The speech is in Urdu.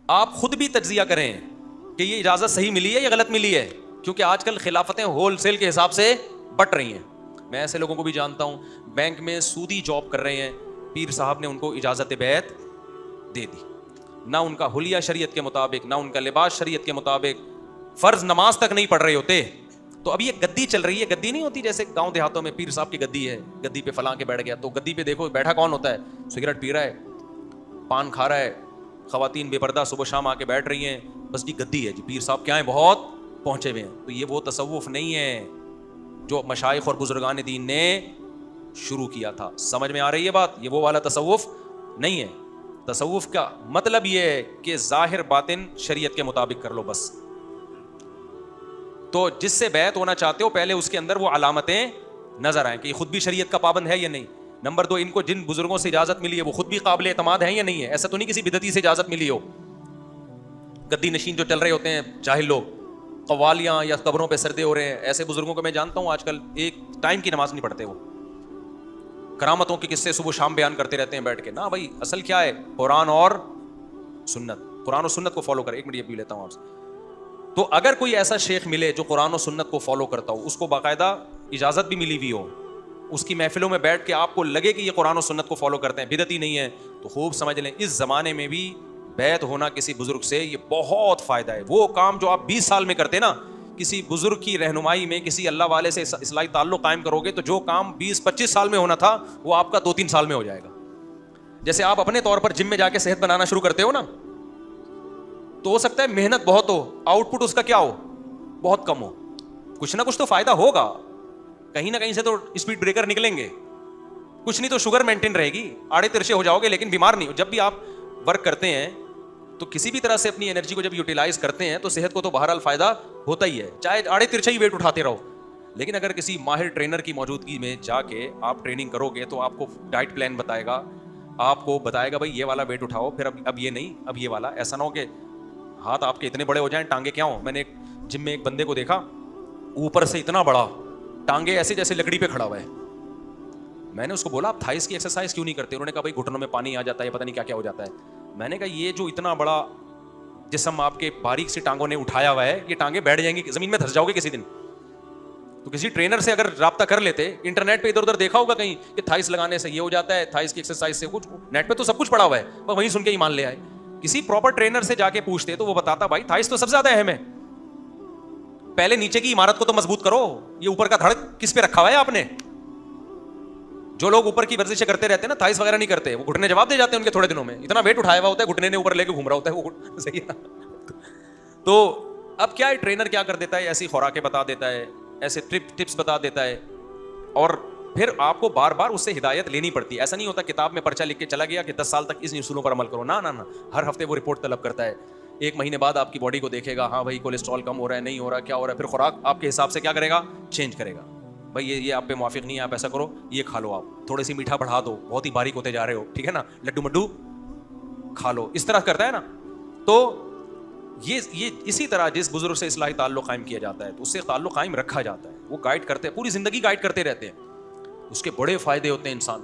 آپ خود بھی تجزیہ کریں کہ یہ اجازت صحیح ملی ہے یا غلط ملی ہے، کیونکہ آج کل خلافتیں ہول سیل کے حساب سے بٹ رہی ہیں. میں ایسے لوگوں کو بھی جانتا ہوں بینک میں سودی جاب کر رہے ہیں، پیر صاحب نے ان کو اجازت بیعت دے دی، نہ ان کا حلیہ شریعت کے مطابق، نہ ان کا لباس شریعت کے مطابق، فرض نماز تک نہیں پڑھ رہے ہوتے. تو اب یہ گدی چل رہی ہے، گدی نہیں ہوتی جیسے گاؤں دیہاتوں میں پیر صاحب کی گدی ہے، گدی پہ فلاں کے بیٹھ گیا، تو گدی پہ دیکھو بیٹھا کون ہوتا ہے؟ سگریٹ پی رہا ہے، پان کھا رہا ہے، خواتین بے پردہ صبح شام آ کے بیٹھ رہی ہیں، بس جی گدی ہے جی، پیر صاحب کیا ہیں بہت پہنچے ہوئے ہیں. تو یہ وہ تصوف نہیں ہے جو مشائخ اور بزرگان دین نے شروع کیا تھا. سمجھ میں آ رہی ہے بات؟ یہ وہ والا تصوف نہیں ہے. تصوف کا مطلب یہ ہے کہ ظاہر باطن شریعت کے مطابق کر لو بس. تو جس سے بیعت ہونا چاہتے ہو پہلے اس کے اندر وہ علامتیں نظر آئیں کہ یہ خود بھی شریعت کا پابند ہے یا نہیں. نمبر 2، ان کو جن بزرگوں سے اجازت ملی ہے وہ خود بھی قابل اعتماد ہیں یا نہیں ہے. ایسا تو نہیں کسی بدعتی سے اجازت ملی ہو. گدی نشین جو چل رہے ہوتے ہیں جاہل لوگ، قوالیاں یا قبروں پہ سردے ہو رہے ہیں، ایسے بزرگوں کو میں جانتا ہوں آج کل ایک ٹائم کی نماز نہیں پڑھتے، وہ کرامتوں کے قصے صبح شام بیان کرتے رہتے ہیں بیٹھ کے. نا بھائی اصل کیا ہے؟ قرآن اور سنت. قرآن و سنت کو فالو کرے. ایک منٹ یہ بھی لیتا ہوں آپ سے. تو اگر کوئی ایسا شیخ ملے جو قرآن و سنت کو فالو کرتا ہو، اس کو باقاعدہ اجازت بھی ملی ہوئی ہو، اس کی محفلوں میں بیٹھ کے آپ کو لگے کہ یہ قرآن و سنت کو فالو کرتے ہیں، بدعتی نہیں ہے، تو خوب سمجھ لیں اس زمانے میں بھی بیعت ہونا کسی بزرگ سے یہ بہت فائدہ ہے. وہ کام جو آپ 20 سال میں کرتے نا، کسی بزرگ کی رہنمائی میں کسی اللہ والے سے اصلاحی تعلق قائم کرو گے تو جو کام 20-25 سال میں ہونا تھا وہ آپ کا 2-3 سال میں ہو جائے گا. جیسے آپ اپنے طور پر جم میں جا کے صحت بنانا شروع کرتے ہو نا، تو ہو سکتا ہے محنت بہت ہو، آؤٹ پٹ اس کا کیا ہو؟ بہت کم ہو. کچھ نہ کچھ تو فائدہ ہوگا، کہیں نہ کہیں سے تو اسپیڈ بریکر نکلیں گے، کچھ نہیں تو شوگر مینٹین رہے گی، آڑے ترچے ہو جاؤ گے لیکن بیمار نہیں ہو. جب بھی آپ ورک کرتے ہیں تو کسی بھی طرح سے اپنی انرجی کو جب یوٹیلائز کرتے ہیں تو صحت کو تو بہرحال فائدہ ہوتا ہی ہے، چاہے آڑے ترچھے ہی ویٹ اٹھاتے رہو. لیکن اگر کسی ماہر ٹرینر کی موجودگی میں جا کے آپ ٹریننگ کرو گے تو آپ کو ڈائٹ پلان بتائے گا، آپ کو بتائے گا بھائی یہ والا ویٹ اٹھاؤ، پھر اب یہ نہیں، اب یہ والا. ایسا نہ ہو کہ ہاتھ آپ کے اتنے بڑے ہو جائیں ٹانگیں کیا ہوں. میں نے ایک جم میں ایک بندے کو دیکھا، اوپر سے اتنا بڑا، ٹانگیں ایسے جیسے لکڑی پہ کھڑا ہوا ہے. میں نے اس کو بولا آپ تھائس کی ایکسرسائز کیوں نہیں کرتے؟ انہوں نے کہا بھائی گھٹنوں میں پانی آ جاتا ہے، پتہ نہیں کیا کیا ہو جاتا ہے. میں نے کہا یہ جو اتنا بڑا جسم آپ کے باریک سی ٹانگوں نے اٹھایا ہوا ہے، یہ ٹانگیں بیٹھ جائیں گی، زمین میں دھس جاؤ گے کسی دن. تو کسی ٹرینر سے اگر رابطہ کر لیتے، انٹرنیٹ پہ ادھر ادھر دیکھا ہوگا کہیں کہ تھائس لگانے سے یہ ہو جاتا ہے، تھائس کی ایکسرسائز سے کچھ، نیٹ پہ تو سب کچھ پڑا ہوا ہے، بس وہیں سن کے ایمان لے آئے. کسی پراپر ٹرینر سے جا کے پوچھتے تو وہ بتاتا بھائی تھائس تو سب سے زیادہ اہم ہے، پہلے نیچے کی عمارت کو تو مضبوط کرو، یہ اوپر کا دھڑ کس پہ رکھا ہوا ہے آپ نے؟ جو لوگ اوپر کی ورزشیں کرتے رہتے ہیں نا، تھائس وغیرہ نہیں کرتے، وہ گھٹنے جواب دے جاتے ہیں ان کے تھوڑے دنوں میں. اتنا ویٹ اٹھایا ہوا ہوتا ہے، گھٹنے نے اوپر لے کے گھوم رہا ہوتا ہے وہ، صحیح ہے نا. تو اب کیا ہے، ٹرینر کیا کر دیتا ہے، ایسی خوراکیں بتا دیتا ہے، ایسے ٹپس بتا دیتا ہے، اور پھر آپ کو بار بار اس سے ہدایت لینی پڑتی ہے. ایسا نہیں ہوتا کتاب میں پرچہ لکھ کے چلا گیا کہ 10 سال تک اس اصولوں پر عمل کرو. نہ، ہر ہفتے وہ رپورٹ طلب کرتا ہے. 1 مہینے بعد آپ کی باڈی کو دیکھے گا، ہاں بھائی کولیسٹرول کم ہو رہا ہے، نہیں ہو رہا، کیا ہو رہا ہے، پھر خوراک آپ کے حساب سے کیا کرے گا، چینج کرے گا. بھائی یہ آپ پہ موافق نہیں ہے، آپ ایسا کرو، یہ کھا لو، آپ تھوڑی سی میٹھا بڑھا دو، بہت ہی باریک ہوتے جا رہے ہو، ٹھیک ہے نا، لڈو مڈو کھا لو، اس طرح کرتا ہے نا. تو یہ اسی طرح جس بزرگ سے اصلاحی تعلق قائم کیا جاتا ہے تو اس سے تعلق قائم رکھا جاتا ہے. وہ گائیڈ کرتے ہیں، پوری زندگی گائیڈ کرتے رہتے ہیں، اس کے بڑے فائدے ہوتے ہیں انسان